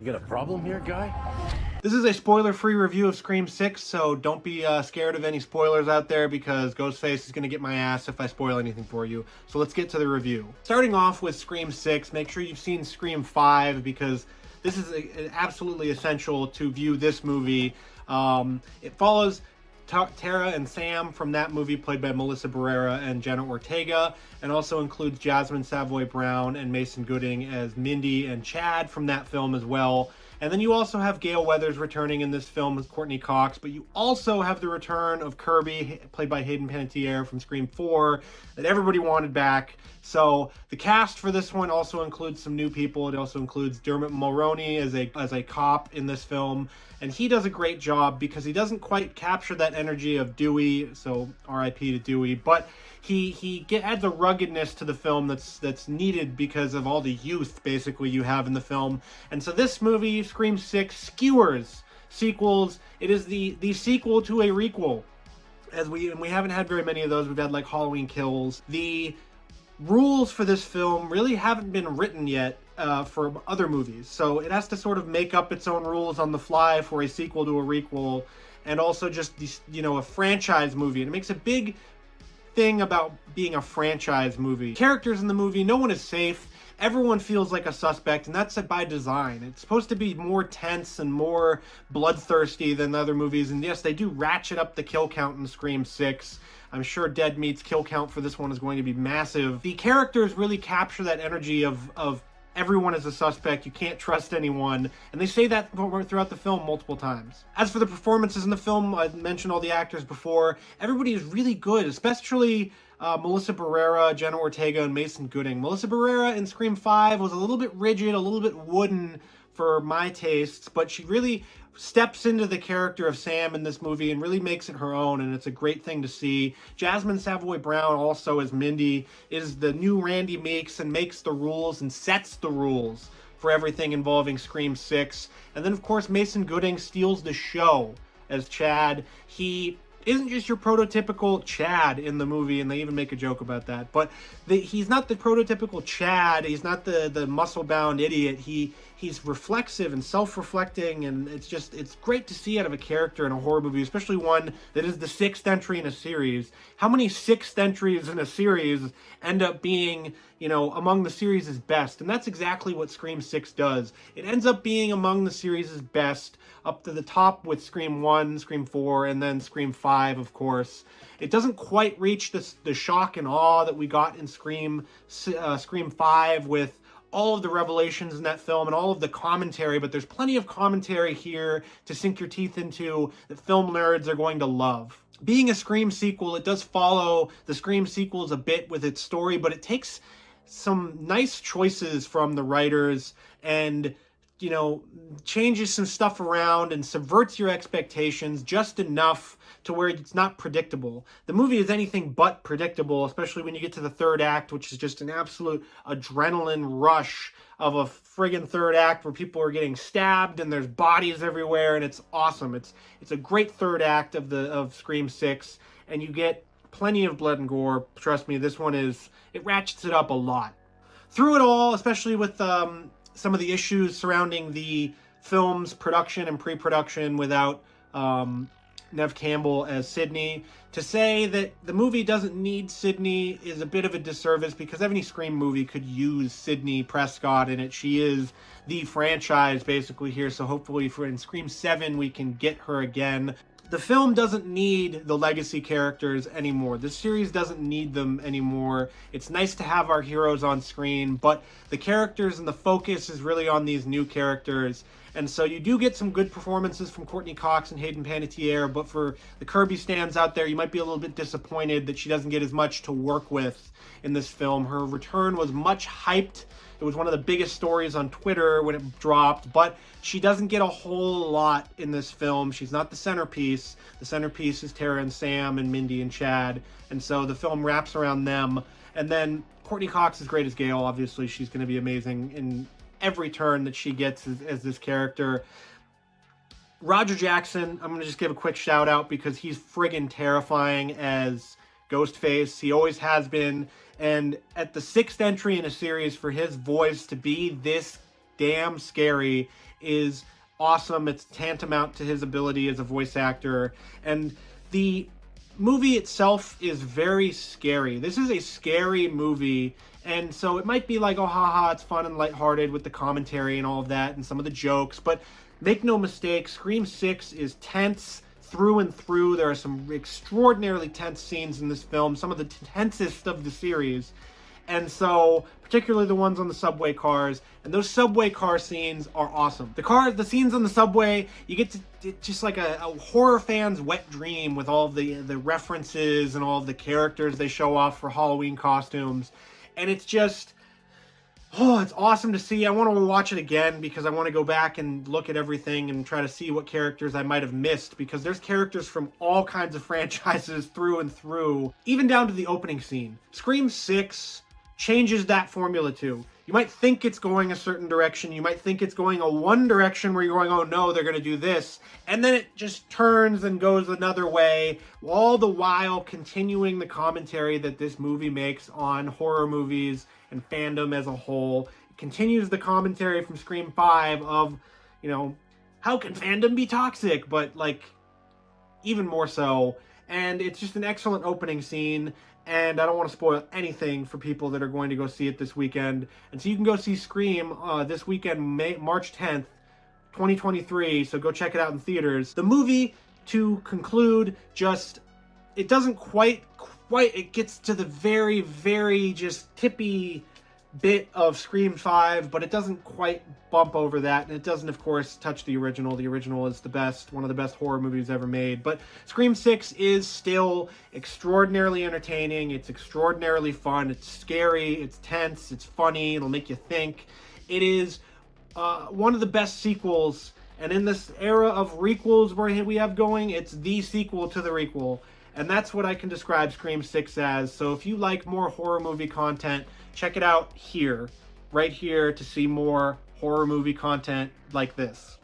You got a problem here, guy? This is a spoiler-free review of Scream 6, so don't be scared of any spoilers out there because Ghostface is going to get my ass if I spoil anything for you. So let's get to the review. Starting off with Scream 6, make sure you've seen Scream 5 because this is absolutely essential to view this movie. It follows Tara and Sam from that movie, played by Melissa Barrera and Jenna Ortega, and also includes Jasmine Savoy Brown and Mason Gooding as Mindy and Chad from that film as well. And then you also have Gale Weathers returning in this film with Courtney Cox, but you also have the return of Kirby, played by Hayden Panettiere from Scream 4, that everybody wanted back. So the cast for this one also includes some new people. It also includes Dermot Mulroney as a cop in this film, and he does a great job because he doesn't quite capture that energy of Dewey, so R.I.P. to Dewey, but he adds a ruggedness to the film that's needed because of all the youth, basically, you have in the film. And so this movie, Scream 6, skewers sequels. It is the sequel to a requel. We haven't had very many of those. We've had, like, Halloween Kills. The rules for this film really haven't been written yet for other movies. So it has to sort of make up its own rules on the fly for a sequel to a requel, and also just, a franchise movie. And it makes a big thing about being a franchise movie. Characters in the movie, no one is safe. Everyone feels like a suspect, and that's by design. It's supposed to be more tense and more bloodthirsty than the other movies, and yes, they do ratchet up the kill count in Scream 6. I'm sure Dead Meat's kill count for this one is going to be massive. The characters really capture that energy of everyone is a suspect, you can't trust anyone, and they say that throughout the film multiple times. As for the performances in the film, I mentioned all the actors before. Everybody is really good, especially Melissa Barrera, Jenna Ortega, and Mason Gooding. Melissa Barrera in Scream 5 was a little bit rigid, a little bit wooden for my tastes, but she really steps into the character of Sam in this movie and really makes it her own, and it's a great thing to see. Jasmine Savoy Brown, also as Mindy, is the new Randy Meeks and makes the rules and sets the rules for everything involving Scream 6. And then, of course, Mason Gooding steals the show as Chad. He isn't just your prototypical Chad in the movie, and they even make a joke about that, but he's not the prototypical Chad. He's not the muscle-bound idiot. He's reflexive and self-reflecting, and it's great to see out of a character in a horror movie, especially one that is the 6th entry in a series. How many 6th entries in a series end up being, among the series' best? And that's exactly what Scream 6 does. It ends up being among the series' best, up to the top with Scream 1, Scream 4, and then Scream 5, of course. It doesn't quite reach the shock and awe that we got in Scream 5 with all of the revelations in that film and all of the commentary, but there's plenty of commentary here to sink your teeth into that film nerds are going to love. Being a Scream sequel, it does follow the Scream sequels a bit with its story, but it takes some nice choices from the writers and changes some stuff around and subverts your expectations just enough to where it's not predictable. The movie is anything but predictable, especially when you get to the third act, which is just an absolute adrenaline rush of a friggin' third act where people are getting stabbed and there's bodies everywhere, and it's awesome. It's a great third act of Scream 6, and you get plenty of blood and gore. Trust me, this one it ratchets it up a lot. Through it all, especially with some of the issues surrounding the film's production and pre-production without Neve Campbell as Sydney. To say that the movie doesn't need Sydney is a bit of a disservice because any Scream movie could use Sydney Prescott in it. She is the franchise basically here, so hopefully in Scream 7 we can get her again. The film doesn't need the legacy characters anymore. This series doesn't need them anymore. It's nice to have our heroes on screen, but the characters and the focus is really on these new characters. And so you do get some good performances from Courtney Cox and Hayden Panettiere, but for the Kirby stands out there, you might be a little bit disappointed that she doesn't get as much to work with in this film. Her return was much hyped. It was one of the biggest stories on Twitter when it dropped, but she doesn't get a whole lot in this film. She's not the centerpiece. The centerpiece is Tara and Sam and Mindy and Chad, and so the film wraps around them. And then Courtney Cox is great as Gale. Obviously, she's going to be amazing in every turn that she gets as this character. Roger Jackson, I'm going to just give a quick shout out because he's friggin' terrifying as Ghostface. He always has been. And at the 6th entry in a series, for his voice to be this damn scary is awesome. It's tantamount to his ability as a voice actor. And the movie itself is very scary. This is a scary movie. And so it might be like, oh, haha, it's fun and lighthearted with the commentary and all of that and some of the jokes. But make no mistake, Scream 6 is tense through and through. There are some extraordinarily tense scenes in this film, some of the tensest of the series. And so, particularly the ones on the subway cars, and those subway car scenes are awesome. The scenes on the subway, you get to, it's just like a horror fan's wet dream with all the references and all of the characters they show off for Halloween costumes. And it's just, oh, it's awesome to see. I want to watch it again because I want to go back and look at everything and try to see what characters I might have missed, because there's characters from all kinds of franchises through and through, even down to the opening scene. Scream 6 changes that formula too. You might think it's going a certain direction. You might think it's going a one direction where you're going, oh no, they're going to do this. And then it just turns and goes another way, all the while continuing the commentary that this movie makes on horror movies and fandom as a whole. It continues the commentary from Scream 5 of, you know, how can fandom be toxic? But like, even more so. And it's just an excellent opening scene. And I don't want to spoil anything for people that are going to go see it this weekend. And so you can go see Scream this weekend, March 10th, 2023. So go check it out in theaters. The movie, to conclude, just, it doesn't quite, it gets to the very, very just tippy bit of Scream 5, but it doesn't quite bump over that, and it doesn't, of course, touch the original. The original is the best, one of the best horror movies ever made, but Scream 6 is still extraordinarily entertaining. It's extraordinarily fun. It's scary. It's tense. It's funny. It'll make you think. It is one of the best sequels, and in this era of requels we have going, it's the sequel to the requel. And that's what I can describe Scream 6 as. So if you like more horror movie content, check it out here, right here, to see more horror movie content like this.